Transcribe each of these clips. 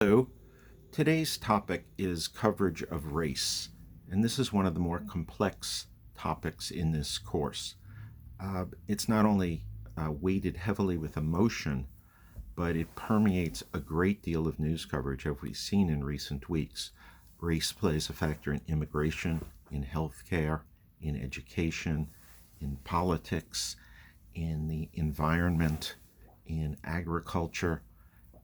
So, today's topic is coverage of race, and this is one of the more complex topics in this course. It's not only weighted heavily with emotion, but it permeates a great deal of news coverage, as we've seen in recent weeks. Race plays a factor in immigration, in healthcare, in education, in politics, in the environment, in agriculture.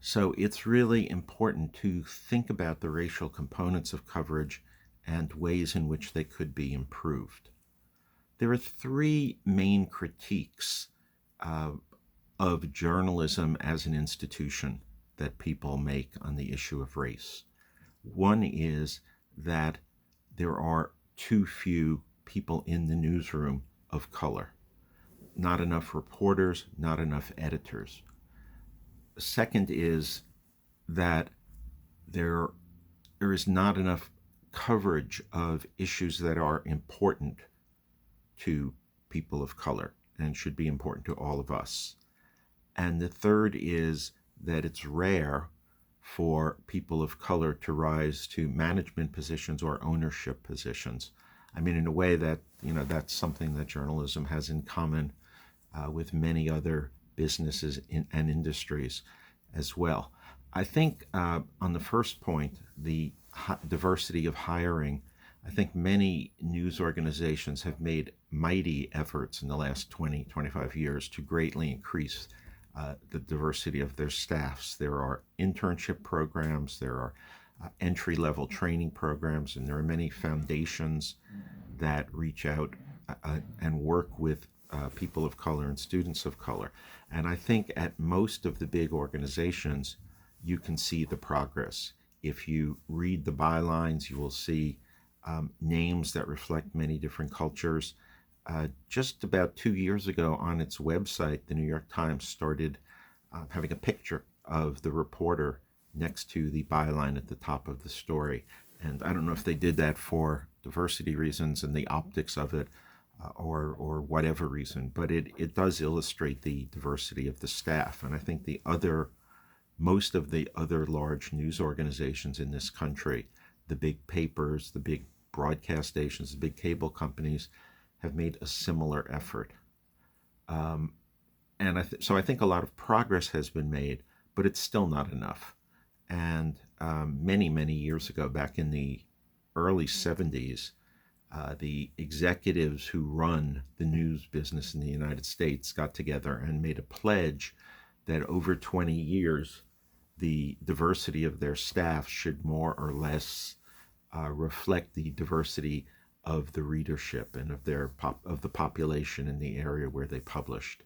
So it's really important to think about the racial components of coverage and ways in which they could be improved. There are three main critiques uh, of journalism as an institution that people make on the issue of race. One is that there are too few people in the newsroom of color, not enough reporters, not enough editors. Second is that there there is not enough coverage of issues that are important to people of color and should be important to all of us. And the third is that it's rare for people of color to rise to management positions or ownership positions. I mean, in a way that, that's something that journalism has in common with many other businesses and industries as well. I think on the first point, the diversity of hiring, I think many news organizations have made mighty efforts in the last 20, 25 years to greatly increase the diversity of their staffs. There are internship programs, there are entry level training programs, and there are many foundations that reach out and work with people of color and students of color. And I think at most of the big organizations, you can see the progress. If you read the bylines, you will see names that reflect many different cultures. Just about 2 years ago on its website, the New York Times started having a picture of the reporter next to the byline at the top of the story. And I don't know if they did that for diversity reasons and the optics of it, or whatever reason, but it does illustrate the diversity of the staff. And I think most of the other large news organizations in this country, the big papers, the big broadcast stations, the big cable companies, have made a similar effort. Um, so I think a lot of progress has been made, but it's still not enough. And many, many years ago, back in the early 70s, the executives who run the news business in the United States got together and made a pledge that over 20 years, the diversity of their staff should more or less reflect the diversity of the readership and of the population in the area where they published.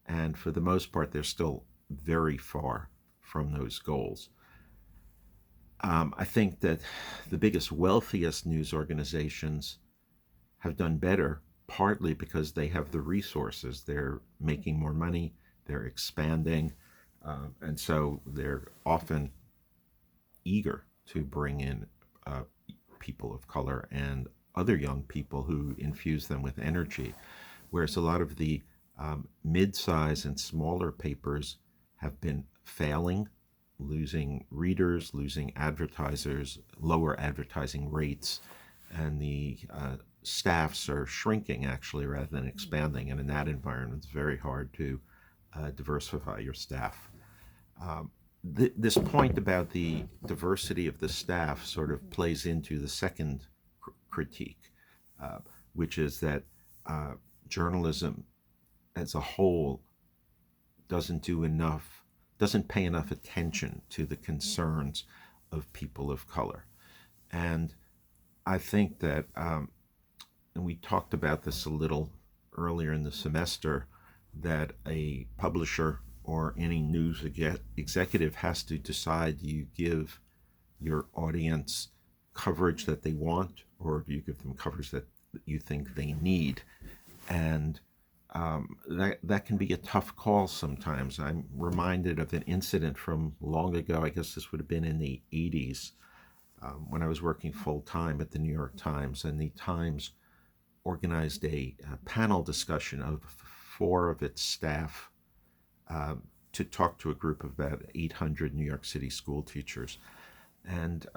And for the most part, they're still very far from those goals. I think that the biggest, wealthiest news organizations have done better, partly because they have the resources. They're making more money, they're expanding, and so they're often eager to bring in uh, people of color and other young people who infuse them with energy. Whereas a lot of the mid-size and smaller papers have been failing, losing readers, losing advertisers, lower advertising rates, and the staffs are shrinking actually rather than expanding. And in that environment, it's very hard to diversify your staff. This point about the diversity of the staff sort of plays into the second critique, uh, which is that uh, journalism as a whole doesn't pay enough attention to the concerns of people of color. And I think that, and we talked about this a little earlier in the semester, that a publisher or any news executive has to decide, do you give your audience coverage that they want, or do you give them coverage that you think they need? And that can be a tough call sometimes. I'm reminded of an incident from long ago. I guess this would have been in the 80s, when I was working full time at the New York Times, and the Times organized a panel discussion of four of its staff to talk to a group of about 800 New York City school teachers. And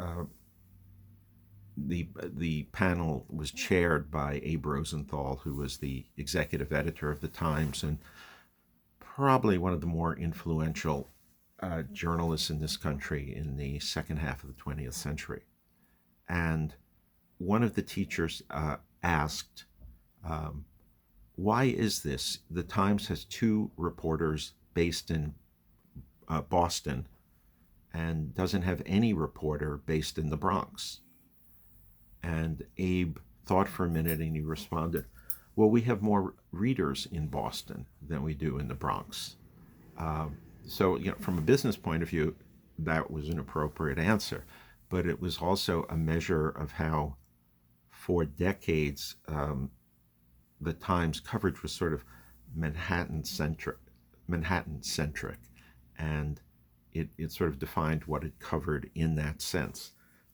the panel was chaired by Abe Rosenthal, who was the executive editor of the Times and probably one of the more influential journalists in this country in the second half of the 20th century. And one of the teachers asked, why is this? The Times has two reporters based in Boston and doesn't have any reporter based in the Bronx. And Abe thought for a minute and he responded, well, we have more readers in Boston than we do in the Bronx. So, from a business point of view, that was an appropriate answer. But it was also a measure of how, for decades, the Times coverage was sort of Manhattan-centric, and it sort of defined what it covered in that sense.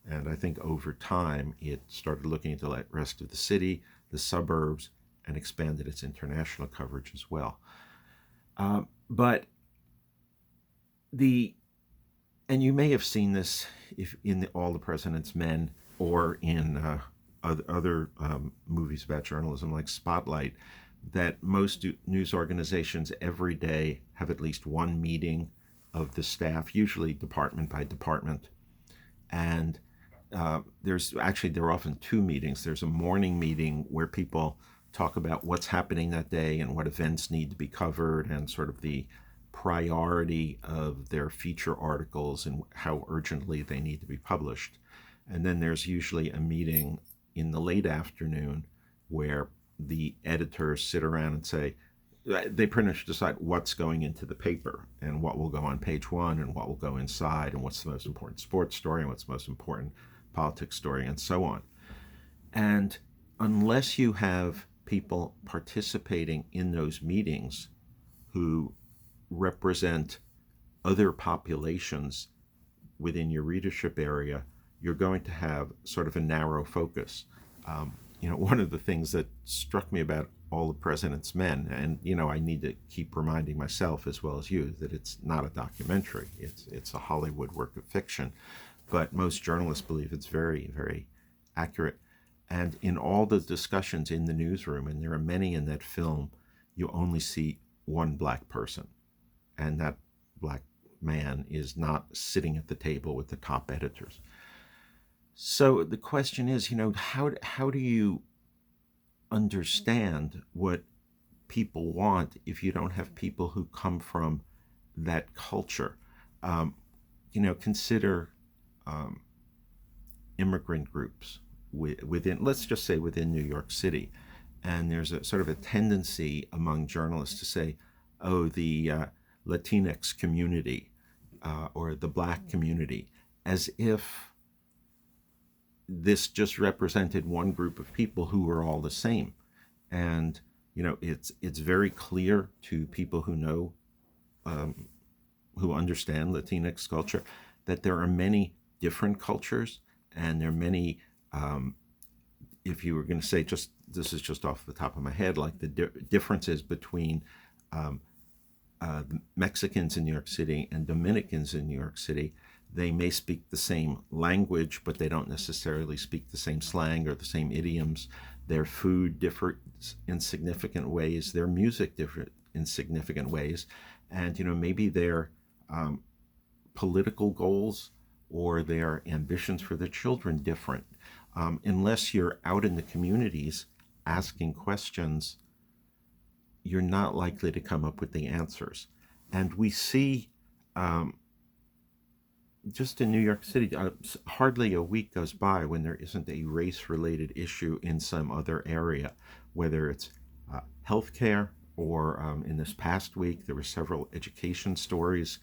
And I think over time, it started looking into the rest of the city, the suburbs, and expanded its international coverage as well. But and you may have seen this if in All the President's Men or in other movies about journalism like Spotlight, that most news organizations every day have at least one meeting of the staff, usually department by department. And there are often two meetings. There's a morning meeting where people talk about what's happening that day and what events need to be covered and sort of the priority of their feature articles and how urgently they need to be published. And then there's usually a meeting in the late afternoon where the editors sit around and say, they pretty much decide what's going into the paper and what will go on page one and what will go inside and what's the most important sports story and what's the most important politics story and so on. And unless you have people participating in those meetings who represent other populations within your readership area, you're going to have sort of a narrow focus. One of the things that struck me about All the President's Men, and I need to keep reminding myself as well as you that it's not a documentary. It's a Hollywood work of fiction, but most journalists believe it's very, very accurate. And in all the discussions in the newsroom, and there are many in that film, you only see one black person, and that black man is not sitting at the table with the top editors. So the question is, how do you understand what people want if you don't have people who come from that culture? Consider immigrant groups within, let's just say within New York City. And there's a sort of a tendency among journalists to say, oh, the Latinx community or the black community, as if this just represented one group of people who were all the same. And, it's very clear to people who know, who understand Latinx culture, that there are many different cultures, and there are many, if you were going to say, this is just off the top of my head, like the differences between Mexicans in New York City and Dominicans in New York City. They may speak the same language, but they don't necessarily speak the same slang or the same idioms. Their food differs in significant ways. Their music differs in significant ways. And, maybe their political goals or their ambitions for their children different. Unless you're out in the communities asking questions, you're not likely to come up with the answers. And we see, just in New York City, hardly a week goes by when there isn't a race-related issue in some other area, whether it's healthcare or in this past week, there were several education stories.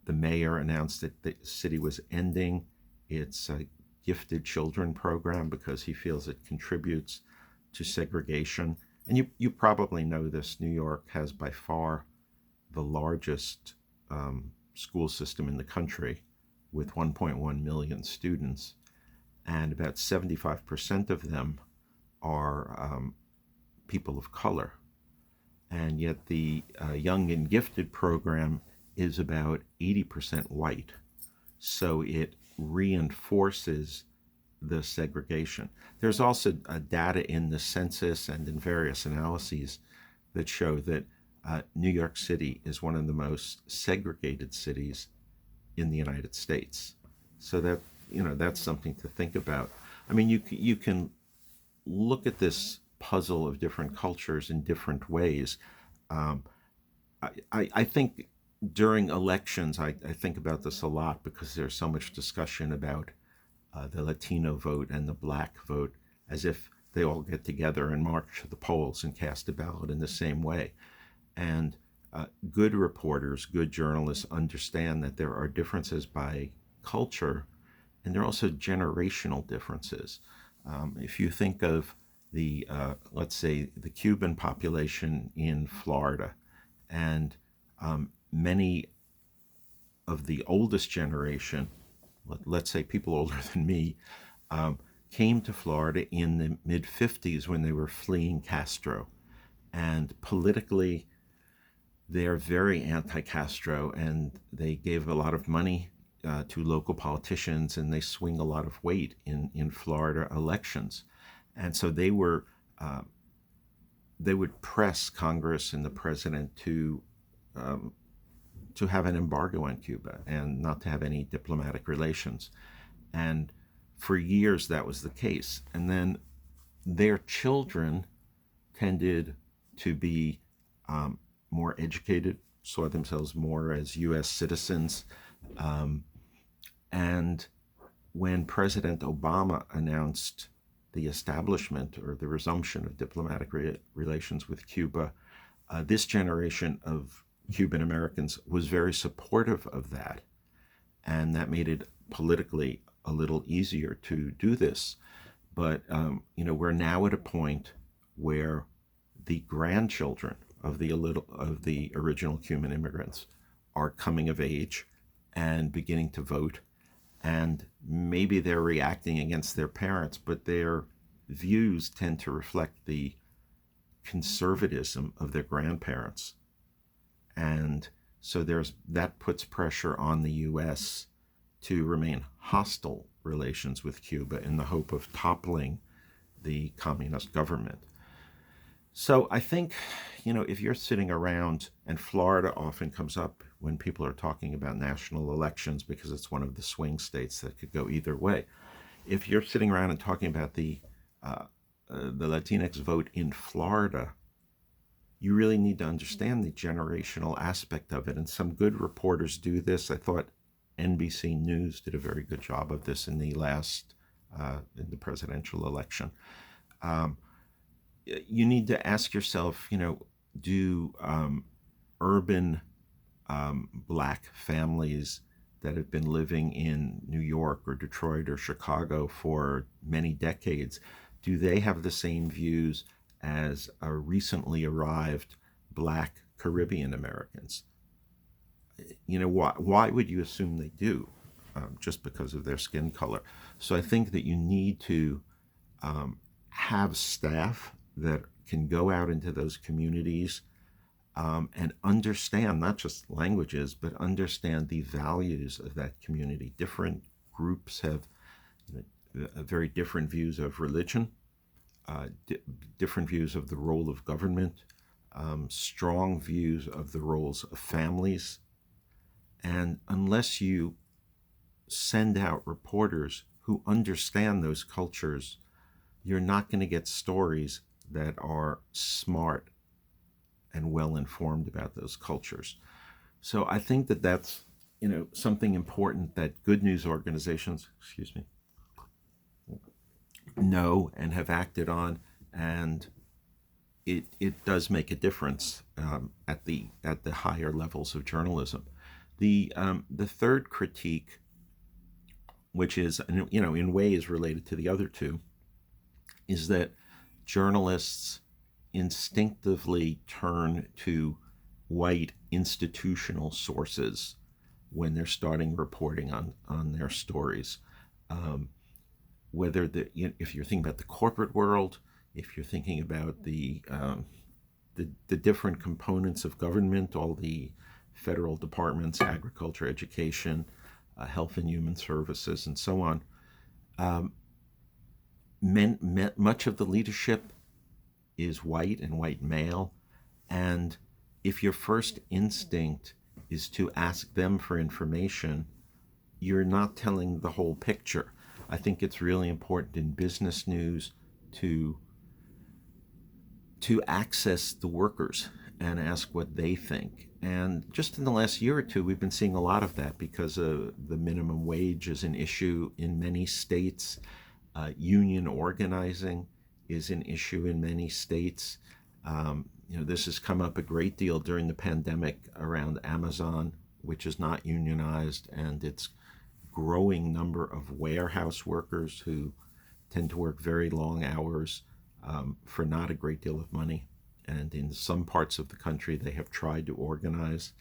The mayor announced that the city was ending its gifted children program because he feels it contributes to segregation. And you probably know this, New York has by far the largest school system in the country with 1.1 million students, and about 75% of them are people of color. and yet the Young and Gifted program is about 80% white. So it reinforces the segregation. There's also data in the census and in various analyses that show that New York City is one of the most segregated cities in the United States. So that, that's something to think about. I mean, you can look at this puzzle of different cultures in different ways. Um, I think during elections, I think about this a lot because there's so much discussion about the Latino vote and the black vote as if they all get together and march to the polls and cast a ballot in the same way. And good reporters, good journalists understand that there are differences by culture, and there are also generational differences. If you think of let's say, the Cuban population in Florida, and many of the oldest generation, let's say people older than me, um, came to Florida in the mid 50s when they were fleeing Castro. And politically, they're very anti Castro, and they gave a lot of money to local politicians, and they swing a lot of weight in Florida elections. And so uh, they would press Congress and the president um, to have an embargo on Cuba and not to have any diplomatic relations. And for years that was the case. And then their children tended to be um, more educated, saw themselves more as U.S. citizens. Um, and when President Obama announced the establishment or the resumption of diplomatic relations with Cuba, this generation of Cuban Americans was very supportive of that. And that made it politically a little easier to do this. But, we're now at a point where the grandchildren of the original Cuban immigrants are coming of age and beginning to vote, and maybe they're reacting against their parents, but their views tend to reflect the conservatism of their grandparents. And so that puts pressure on the US to remain hostile relations with Cuba in the hope of toppling the communist government. So I think, if you're sitting around, and Florida often comes up when people are talking about national elections because it's one of the swing states that could go either way. If you're sitting around and talking about the Latinx vote in Florida, you really need to understand the generational aspect of it. And some good reporters do this. I thought NBC News did a very good job of this in the presidential election. You need to ask yourself, do urban black families that have been living in New York or Detroit or Chicago for many decades, do they have the same views as recently arrived black Caribbean Americans? Why would you assume they do? Just because of their skin color. So I think that you need to have staff that can go out into those communities and understand not just languages, but understand the values of that community. Different groups have very different views of religion, different views of the role of government, strong views of the roles of families. And unless you send out reporters who understand those cultures, you're not going to get stories that are smart and well informed about those cultures. So I think that that's something important that good news organizations, know and have acted on, and it does make a difference at the higher levels of journalism. The third critique, which is in ways related to the other two, is that journalists instinctively turn to white institutional sources when they're starting reporting on their stories. Whether if you're thinking about the corporate world, if you're thinking about the the different components of government, all the federal departments, agriculture, education, health and human services, and so on. Much of the leadership is white and white male, and if your first instinct is to ask them for information, you're not telling the whole picture. I think it's really important in business news to access the workers and ask what they think. And just in the last year or two, we've been seeing a lot of that because the minimum wage is an issue in many states. Union organizing is an issue in many states. This has come up a great deal during the pandemic around Amazon, which is not unionized, and its growing number of warehouse workers who tend to work very long hours for not a great deal of money. And in some parts of the country, they have tried to organize,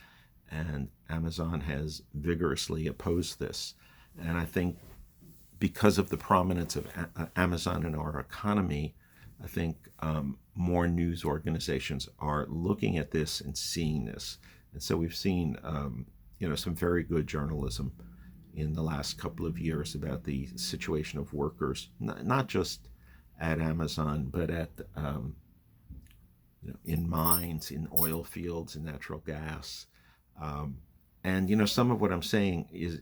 and Amazon has vigorously opposed this. And I think because of the prominence of Amazon in our economy, I think more news organizations are looking at this and seeing this. And so we've seen, some very good journalism in the last couple of years about the situation of workers, not just at Amazon, but at in mines, in oil fields, in natural gas. And some of what I'm saying is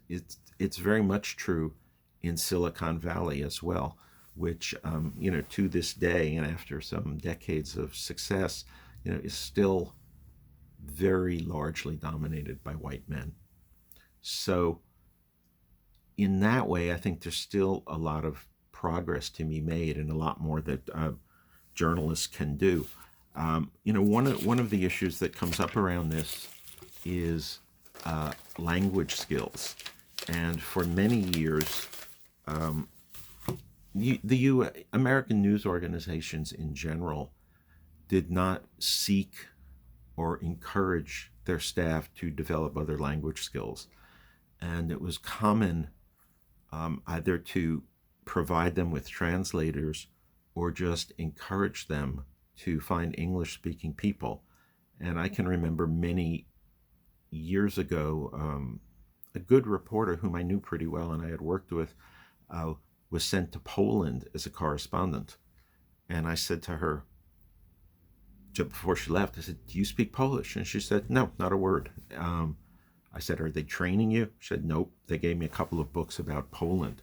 it's very much true in Silicon Valley as well, which to this day and after some decades of success, is still very largely dominated by white men. So in that way, I think there's still a lot of progress to be made and a lot more that journalists can do. One of the issues that comes up around this is language skills, and for many years, American news organizations in general did not seek or encourage their staff to develop other language skills, and it was common either to provide them with translators or just encourage them to find English-speaking people. And I can remember many years ago, a good reporter whom I knew pretty well and I had worked with was sent to Poland as a correspondent. And I said to her, just before she left, I said, "Do you speak Polish?" And she said, "No, not a word." I said, "Are they training you?" She said, "Nope. They gave me a couple of books about Poland."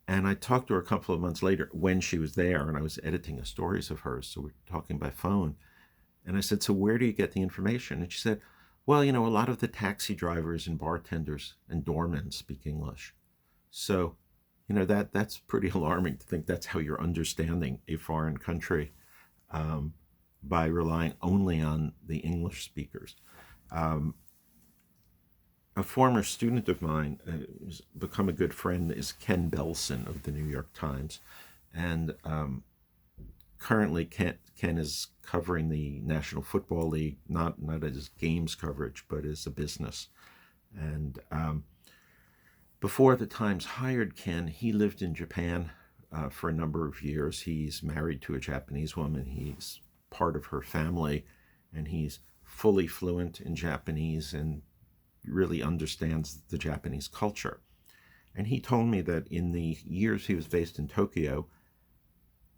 And I talked to her a couple of months later when she was there, and I was editing stories of hers, so we're talking by phone. And I said, "So where do you get the information?" And she said, "Well, a lot of the taxi drivers and bartenders and doormen speak English." So, that's pretty alarming to think that's how you're understanding a foreign country, by relying only on the English speakers. A former student of mine who's become a good friend is Ken Belson of the New York Times. And currently Ken is covering the National Football League, not as games coverage, but as a business. And before the Times hired Ken, he lived in Japan for a number of years. He's married to a Japanese woman. He's part of her family, and he's fully fluent in Japanese and really understands the Japanese culture. And he told me that in the years he was based in Tokyo,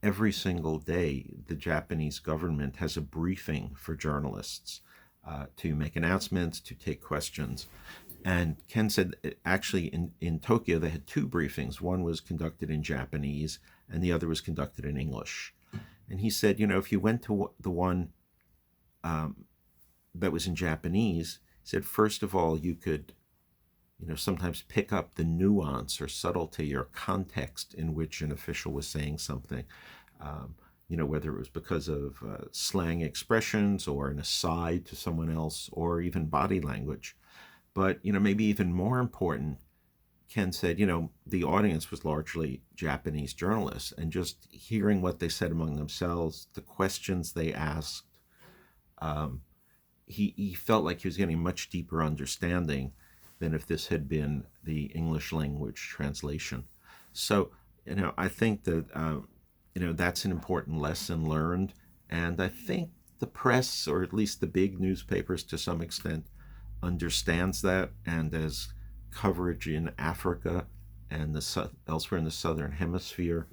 every single day the Japanese government has a briefing for journalists to make announcements, to take questions. And Ken said actually in Tokyo they had two briefings. One was conducted in Japanese and the other was conducted in English. And he said, if you went to the one that was in Japanese, he said, first of all, you could, sometimes pick up the nuance or subtlety or context in which an official was saying something, whether it was because of slang expressions or an aside to someone else or even body language. But, maybe even more important, Ken said, the audience was largely Japanese journalists, and just hearing what they said among themselves, the questions they asked, he felt like he was getting a much deeper understanding than if this had been the English language translation. So, I think that, that's an important lesson learned. And I think the press, or at least the big newspapers to some extent, understands that, and as coverage in Africa and elsewhere in the southern hemisphere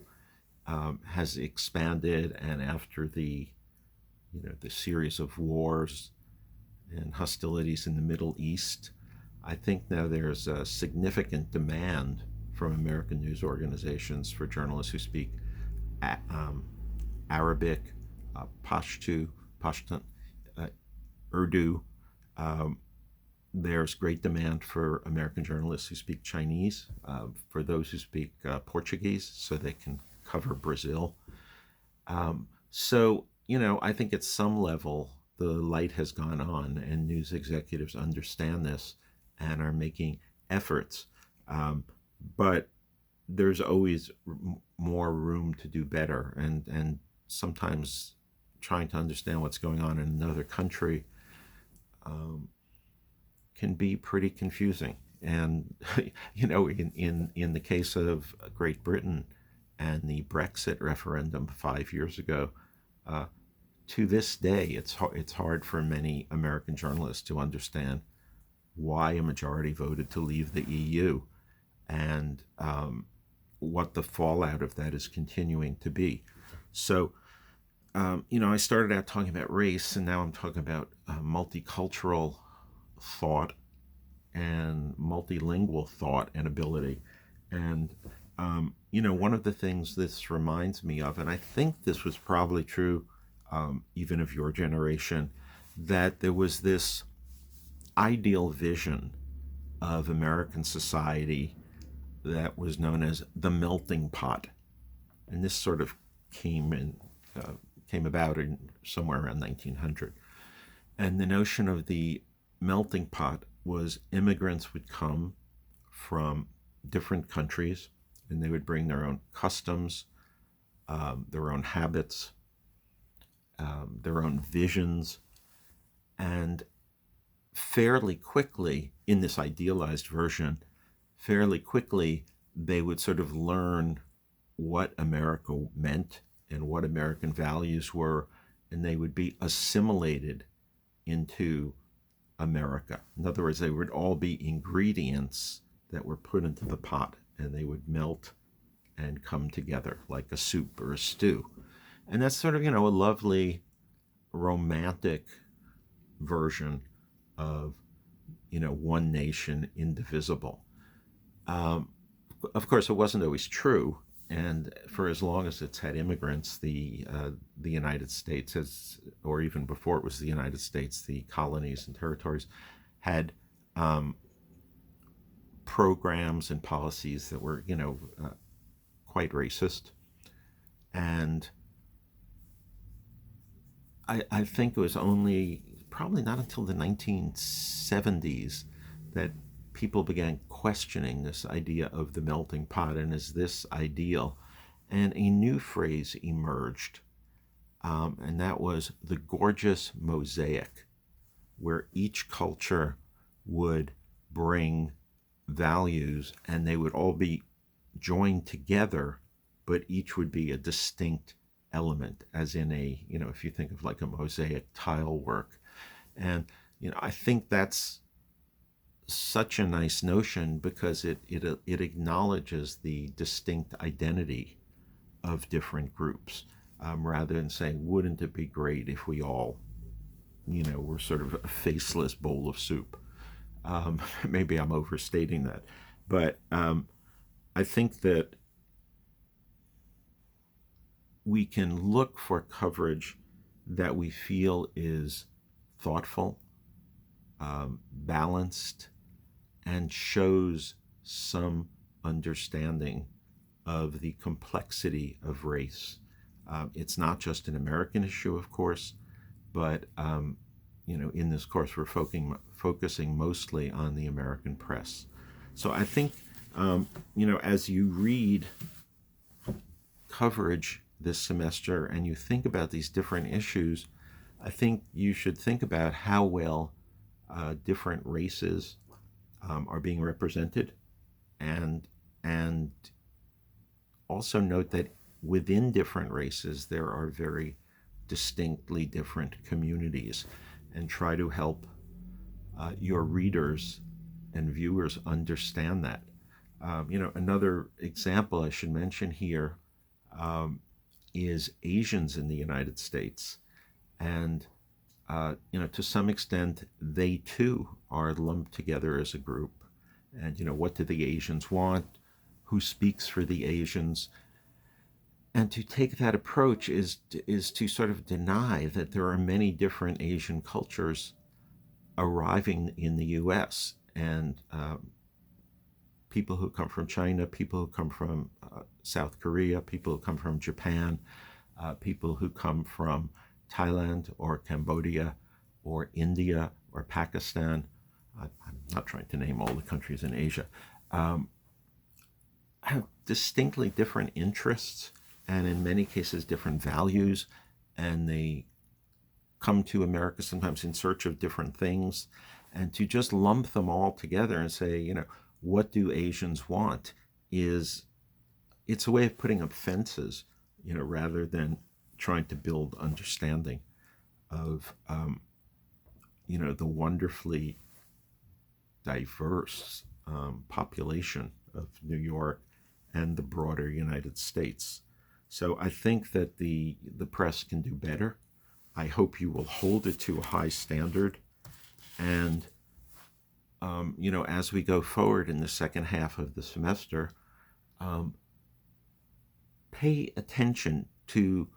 has expanded, and after the series of wars and hostilities in the Middle East, I think now there's a significant demand from American news organizations for journalists who speak Arabic, Pashtun, Urdu. Um, there's great demand for American journalists who speak Chinese, for those who speak Portuguese, so they can cover Brazil. So, I think at some level the light has gone on, and news executives understand this and are making efforts. But there's always more room to do better, and sometimes trying to understand what's going on in another country can be pretty confusing. And in the case of Great Britain and the Brexit referendum 5 years ago, to this day, it's hard for many American journalists to understand why a majority voted to leave the EU, and what the fallout of that is continuing to be. So, I started out talking about race, and now I'm talking about multicultural thought and multilingual thought and ability. And, one of the things this reminds me of, and I think this was probably true even of your generation, that there was this ideal vision of American society that was known as the melting pot. And this sort of came about in somewhere around 1900. And the notion of the melting pot was immigrants would come from different countries, and they would bring their own customs, their own habits, their own visions, and fairly quickly, in this idealized version, fairly quickly they would sort of learn what America meant and what American values were, and they would be assimilated into America. In other words, they would all be ingredients that were put into the pot, and they would melt and come together like a soup or a stew. And that's sort of, a lovely romantic version of, one nation, indivisible. Of course, it wasn't always true. And for as long as it's had immigrants, the United States has, or even before it was the United States, the colonies and territories had programs and policies that were, quite racist. And I think it was only probably not until the 1970s that people began questioning this idea of the melting pot, and is this ideal? And a new phrase emerged, and that was the gorgeous mosaic, where each culture would bring values and they would all be joined together, but each would be a distinct element, as in if you think of like a mosaic tile work. And, I think that's such a nice notion, because it acknowledges the distinct identity of different groups, rather than saying, wouldn't it be great if we all, were sort of a faceless bowl of soup. Maybe I'm overstating that, but I think that we can look for coverage that we feel is thoughtful, balanced, and shows some understanding of the complexity of race. It's not just an American issue, of course, but in this course we're focusing mostly on the American press. So I think, as you read coverage this semester and you think about these different issues, I think you should think about how well different races are being represented, and also note that within different races there are very distinctly different communities and try to help your readers and viewers understand that. Another example I should mention here is Asians in the United States. And, to some extent, they too are lumped together as a group. And, what do the Asians want? Who speaks for the Asians? And to take that approach is to sort of deny that there are many different Asian cultures arriving in the U.S. and people who come from China, people who come from South Korea, people who come from Japan, people who come from Thailand or Cambodia or India or Pakistan. I'm not trying to name all the countries in Asia. Have distinctly different interests and in many cases different values, and they come to America sometimes in search of different things. And to just lump them all together and say, what do Asians want, it's a way of putting up fences, rather than trying to build understanding of, the wonderfully diverse population of New York and the broader United States. So I think that the press can do better. I hope you will hold it to a high standard. And, as we go forward in the second half of the semester, pay attention to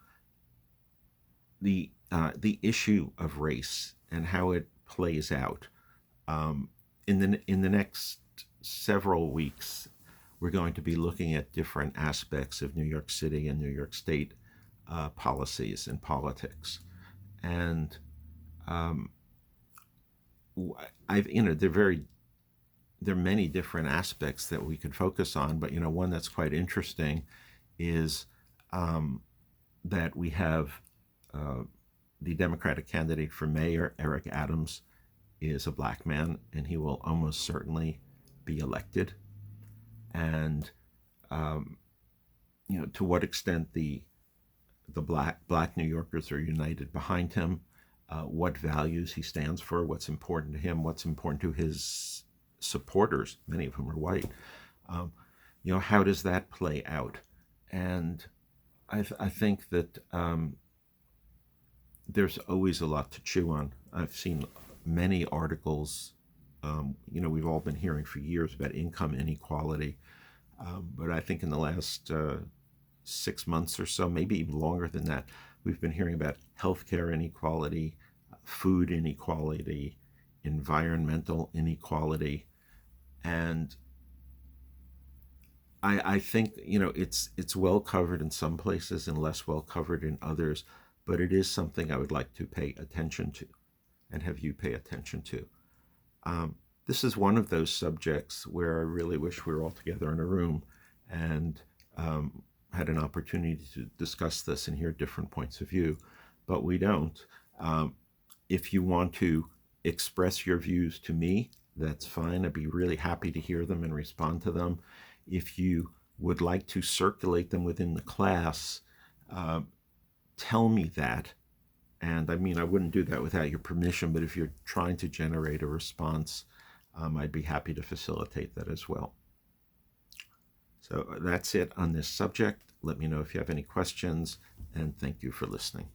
the issue of race and how it plays out. In the next several weeks, we're going to be looking at different aspects of New York City and New York State policies and politics. And there are many different aspects that we could focus on, but one that's quite interesting is that we have the Democratic candidate for mayor, Eric Adams, is a black man, and he will almost certainly be elected. And to what extent the black New Yorkers are united behind him, what values he stands for, what's important to him, what's important to his supporters, many of whom are white. How does that play out? And I think that there's always a lot to chew on. I've seen many articles. We've all been hearing for years about income inequality, but I think in the last 6 months or so, maybe even longer than that, we've been hearing about healthcare inequality, food inequality, environmental inequality, and I think it's well covered in some places and less well covered in others, but it is something I would like to pay attention to and have you pay attention to. This is one of those subjects where I really wish we were all together in a room and had an opportunity to discuss this and hear different points of view, but we don't. If you want to express your views to me, that's fine. I'd be really happy to hear them and respond to them. If you would like to circulate them within the class, tell me that. And I wouldn't do that without your permission, but if you're trying to generate a response, I'd be happy to facilitate that as well. So that's it on this subject. Let me know if you have any questions, and thank you for listening.